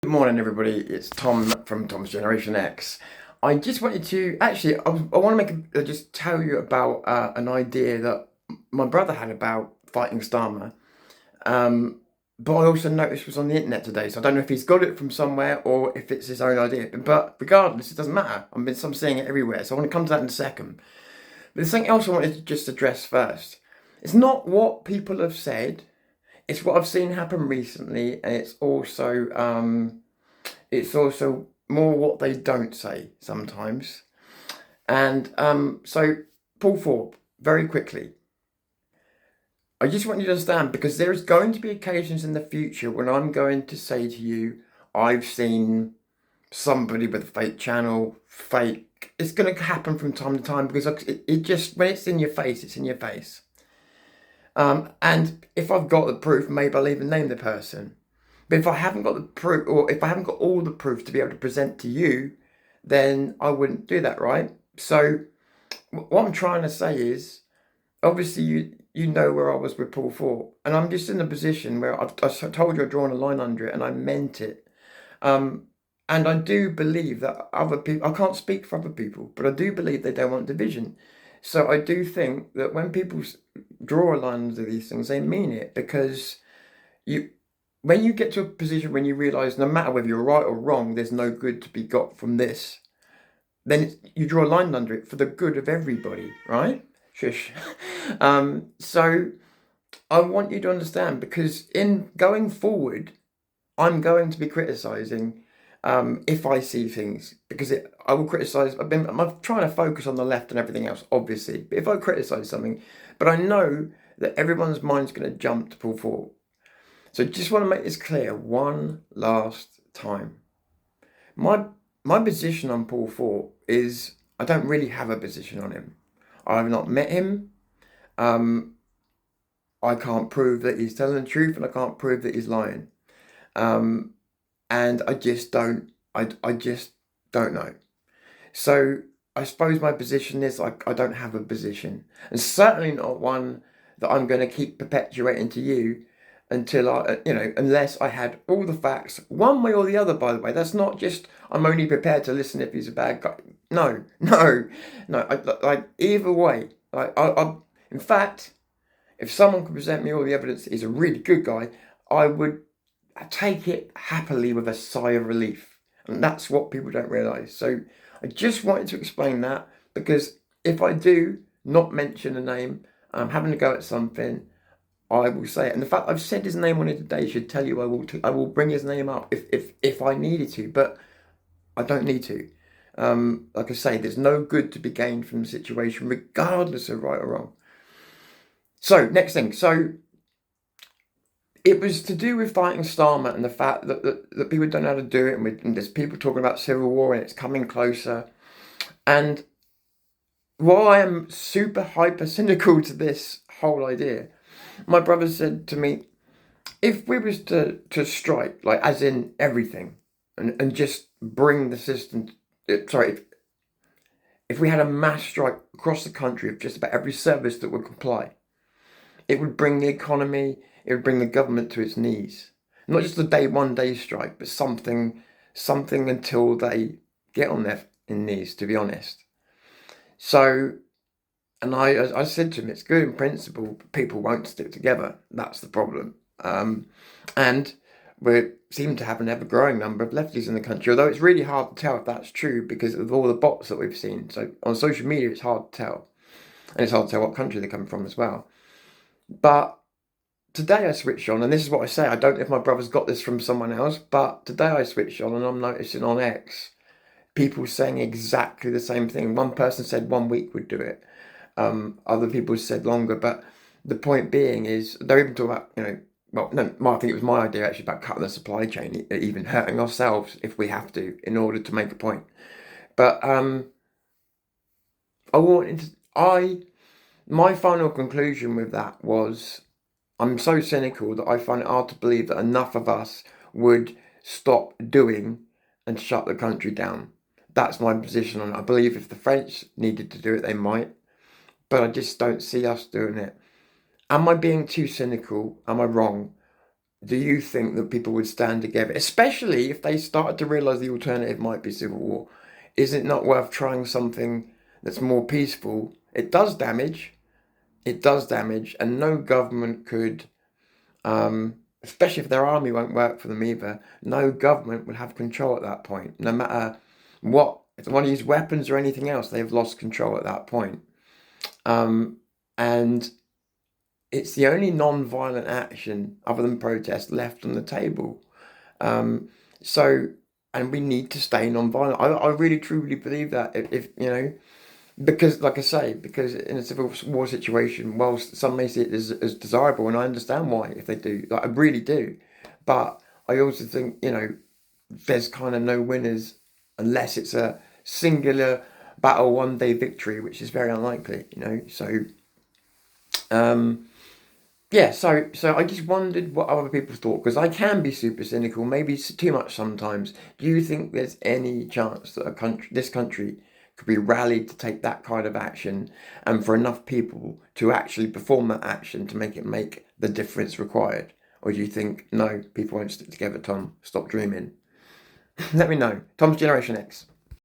Good morning, everybody. It's Tom from Tom's Generation X. I just wanted to I want to just tell you about an idea that my brother had about fighting Starmer. Um, but I also noticed it was on the internet today, so I don't know if he's got it from somewhere or if it's his own idea. But regardless, it doesn't matter. I'm seeing it everywhere, so I want to come to that in a second. But there's something else I wanted to just address first. It's not what people have said; it's what I've seen happen recently, and it's also more what they don't say sometimes. And so, Paul Thorpe, very quickly, I just want you to understand because there is going to be occasions in the future when I'm going to say to you, I've seen somebody with a fake channel, fake. It's going to happen from time to time because it just, when it's in your face, it's in your face. And if I've got the proof, maybe I'll even name the person. But if I haven't got the proof, or if I haven't got all the proof to be able to present to you, then I wouldn't do that, right? So what I'm trying to say is, obviously you know where I was with Paul Fort, and I'm just in a position where I told you I'd drawn a line under it, and I meant it. Um, and I do believe that other people, I can't speak for other people, but I do believe they don't want division. So I do think that when people draw a line under these things, they mean it because you when you get to a position when you realize no matter whether you're right or wrong, there's no good to be got from this, then you draw a line under it for the good of everybody, right? Shush. So I want you to understand because in going forward, I'm going to be criticizing if I see things because I will criticize. I'm trying to focus on the left and everything else, obviously. But if I criticize something, but I know that everyone's mind's going to jump to Paul Fort. So just want to make this clear one last time. My my position on Paul Fort is I don't really have a position on him. I've not met him. Um, I can't prove that he's telling the truth, and I can't prove that he's lying. Um, and I just don't know. So I suppose my position is I don't have a position, and certainly not one that I'm going to keep perpetuating to you until unless I had all the facts, one way or the other. By the way, that's not just I'm only prepared to listen if he's a bad guy. No, no, no. Like either way, in fact, if someone could present me all the evidence that he's a really good guy, I would take it happily with a sigh of relief. And that's what people don't realise. So I just wanted to explain that because if I do not mention a name, I'm having to go at something, I will say it. And the fact I've said his name on it today should tell you I will bring his name up if I needed to, but I don't need to. Like I say, there's no good to be gained from the situation, regardless of right or wrong. So next thing, so it was to do with fighting Starmer and the fact that people don't know how to do it, and there's people talking about civil war and it's coming closer. And while I am super hyper cynical to this whole idea, my brother said to me, if we was to strike, like as in everything, and just bring the system, if we had a mass strike across the country of just about every service that would comply, it would bring the economy, it would bring the government to its knees. Not just a one day strike, but something until they get on their knees, to be honest. So, and I said to him, it's good in principle, but people won't stick together. That's the problem. And we seem to have an ever-growing number of lefties in the country, although it's really hard to tell if that's true because of all the bots that we've seen. So on social media, it's hard to tell. And it's hard to tell what country they come from as well. But today I switched on, and this is what I say. I don't know if my brother's got this from someone else, but today I switched on, and I'm noticing on X people saying exactly the same thing. One person said 1 week would do it. Other people said longer, but the point being is they're even talking about well, no, I think it was my idea actually about cutting the supply chain, even hurting ourselves if we have to in order to make a point. But I wanted to, I my final conclusion with that was I'm so cynical that I find it hard to believe that enough of us would stop doing and shut the country down. That's my position on it. I believe if the French needed to do it, they might, but I just don't see us doing it. Am I being too cynical? Am I wrong? do you think that people would stand together, especially if they started to realise the alternative might be civil war? Is it not worth trying something that's more peaceful? It does damage, and no government could, especially if their army won't work for them either, no government will have control at that point. No matter what, if they want to use weapons or anything else, they've lost control at that point. And it's the only non-violent action other than protest left on the table. So, and we need to stay non-violent. I really truly believe that if you know, because like I say, because in a civil war situation, whilst some may see it as desirable, and I understand why if they do, like, I really do, but I also think, you know, there's kind of no winners unless it's a singular battle, one day victory, which is very unlikely, you know. So yeah, so I just wondered what other people thought, because I can be super cynical, maybe too much sometimes. Do you think there's any chance that this country could be rallied to take that kind of action, and for enough people to actually perform that action to make the difference required? Or do you think no, people won't stick together? Tom, stop dreaming. Let me know. Tom's Generation X.